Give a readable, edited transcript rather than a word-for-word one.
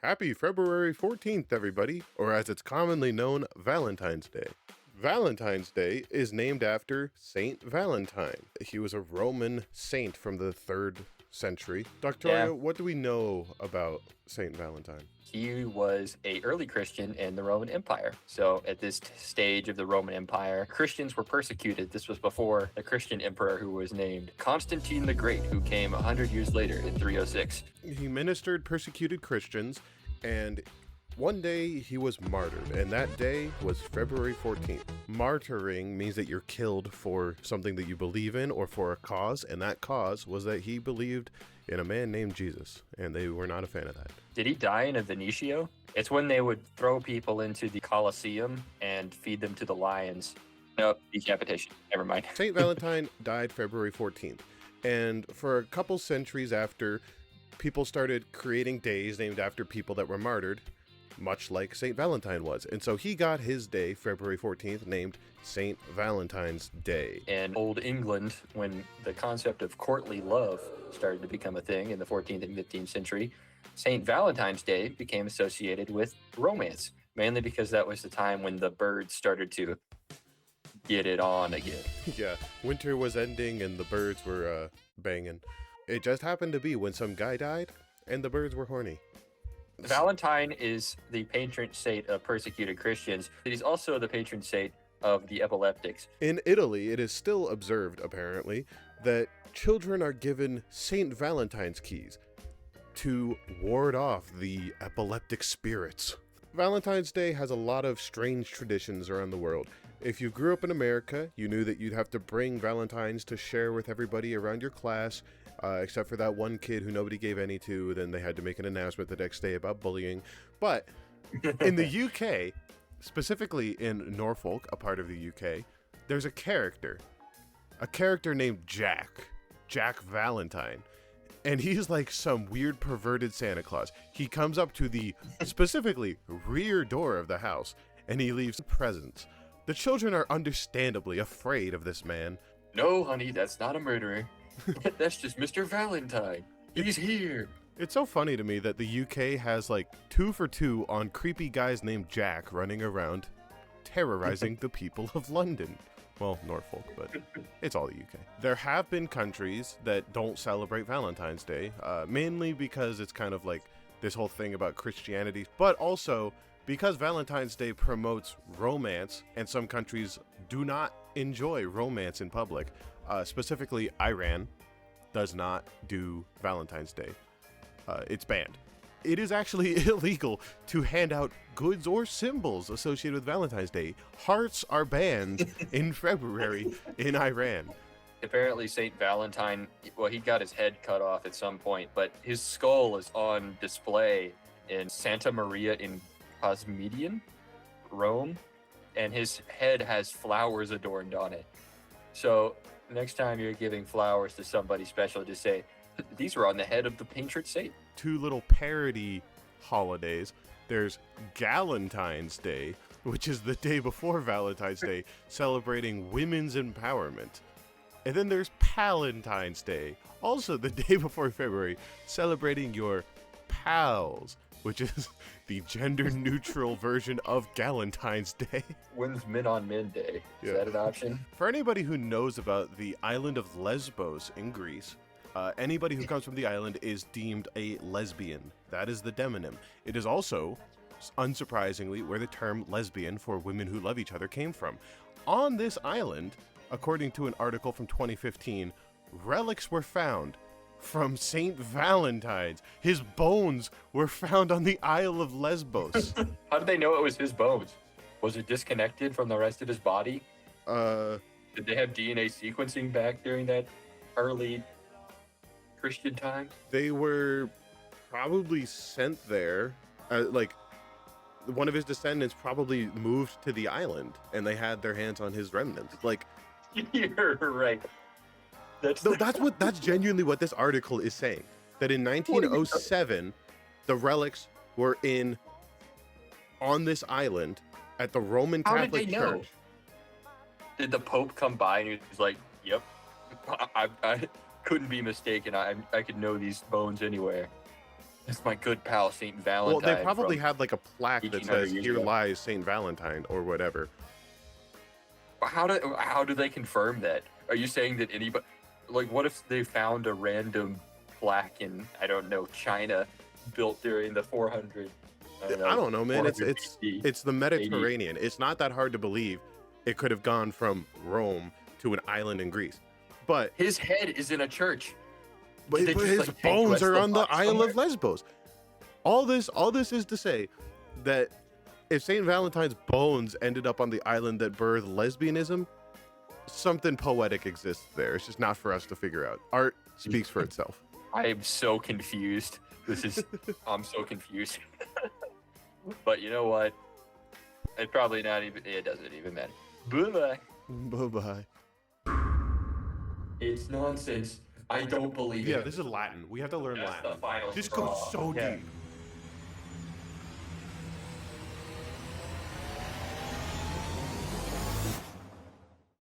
Happy February 14th, everybody, or as it's commonly known, Valentine's Day. Valentine's Day is named after Saint Valentine. He was a Roman saint from the 3rd century. Yeah, Doctorio, what do we know about Saint Valentine? he was a early Christian in the Roman Empire. So at this stage of the Roman Empire, Christians were persecuted. This was before the Christian emperor who was named Constantine the Great, who came 100 years later in 306. He ministered persecuted Christians, and one day he was martyred, and that day was February 14th. Martyring means that you're killed for something that you believe in or for a cause, and that cause was that he believed in a man named Jesus, and they were not a fan of that. Did he die in a Venetio? It's when they would throw people into the Colosseum and feed them to the lions. No, decapitation. Never mind. St. Valentine died February 14th, and for a couple centuries after, people started creating days named after people that were martyred, much like St. Valentine was. And so he got his day, February 14th, named St. Valentine's Day. In Old England, when the concept of courtly love started to become a thing in the 14th and 15th century, St. Valentine's Day became associated with romance, mainly because that was the time when the birds started to get it on again. Yeah, winter was ending and the birds were banging. It just happened to be when some guy died and the birds were horny. Valentine is the patron saint of persecuted Christians, but he's also the patron saint of the epileptics. In Italy, it is still observed, apparently, that children are given St. Valentine's keys to ward off the epileptic spirits. Valentine's Day has a lot of strange traditions around the world. If you grew up in America, you knew that you'd have to bring Valentines to share with everybody around your class, except for that one kid who nobody gave any to. Then they had to make an announcement the next day about bullying. But in the UK, specifically in Norfolk, a part of the UK, there's a character named Jack Valentine. And he's like some weird perverted Santa Claus. He comes up to the specifically rear door of the house and he leaves presents. The children are understandably afraid of this man. No, honey, that's not a murderer. That's just Mr. Valentine. He's here. It's so funny to me that the UK has like 2 for 2 on creepy guys named Jack running around terrorizing the people of London. Well, Norfolk, but it's all the UK. There have been countries that don't celebrate Valentine's Day, mainly because it's kind of like this whole thing about Christianity, but also because Valentine's Day promotes romance, and some countries do not enjoy romance in public. Specifically, Iran does not do Valentine's Day. It's banned. It is actually illegal to hand out goods or symbols associated with Valentine's Day. Hearts are banned in February in Iran. Apparently, St. Valentine, well, he got his head cut off at some point, but his skull is on display in Santa Maria in Cosmedian, Rome, and his head has flowers adorned on it. So next time you're giving flowers to somebody special, just say, these are on the head of the patron saint. 2 little parody holidays. There's Galentine's Day, which is the day before Valentine's Day, celebrating women's empowerment. And then there's Palentine's Day, also the day before February, celebrating your pals, which is the gender-neutral version of Galentine's Day. When's Men on Men Day? Is that an option? For anybody who knows about the island of Lesbos in Greece, anybody who comes from the island is deemed a lesbian. That is the demonym. It is also, unsurprisingly, where the term lesbian for women who love each other came from. On this island, according to an article from 2015, relics were found from Saint Valentine's. His bones were found on the Isle of Lesbos. How did they know it was his bones? Was it disconnected from the rest of his body? Did they have DNA sequencing back during that early Christian time? They were probably sent there. Like, one of his descendants probably moved to the island, and they had their hands on his remnants. Like, you're right. That's genuinely what this article is saying. That in 1907, the relics were on this island at the Roman Catholic Church. Did the Pope come by and he was like, "Yep, I couldn't be mistaken. I could know these bones anywhere." It's my good pal Saint Well, Valentine. they probably from had like a plaque that 1800 says years "Here ago. lies Saint Valentine" or whatever. How do they confirm that? Are you saying that anybody, like, what if they found a random plaque in, I don't know, China, built during the 400? I don't know, man. 400 BC, It's the 80. Mediterranean. It's not that hard to believe. It could have gone from Rome to an island in Greece, but His head is in a church. but, Did they but just, his like, take bones are on the Lesbos Isle somewhere? of Lesbos. All this is to say that if Saint Valentine's bones ended up on the island that birthed lesbianism, something poetic exists there. It's just not for us to figure out. Art speaks for itself. I am so confused. I'm so confused. But you know what? It probably not even, it doesn't even matter. Bye-bye. Bye bye. It's nonsense. I don't believe Yeah, it. this is Latin. We have to learn That's Latin. the final This straw. goes so Yeah. deep.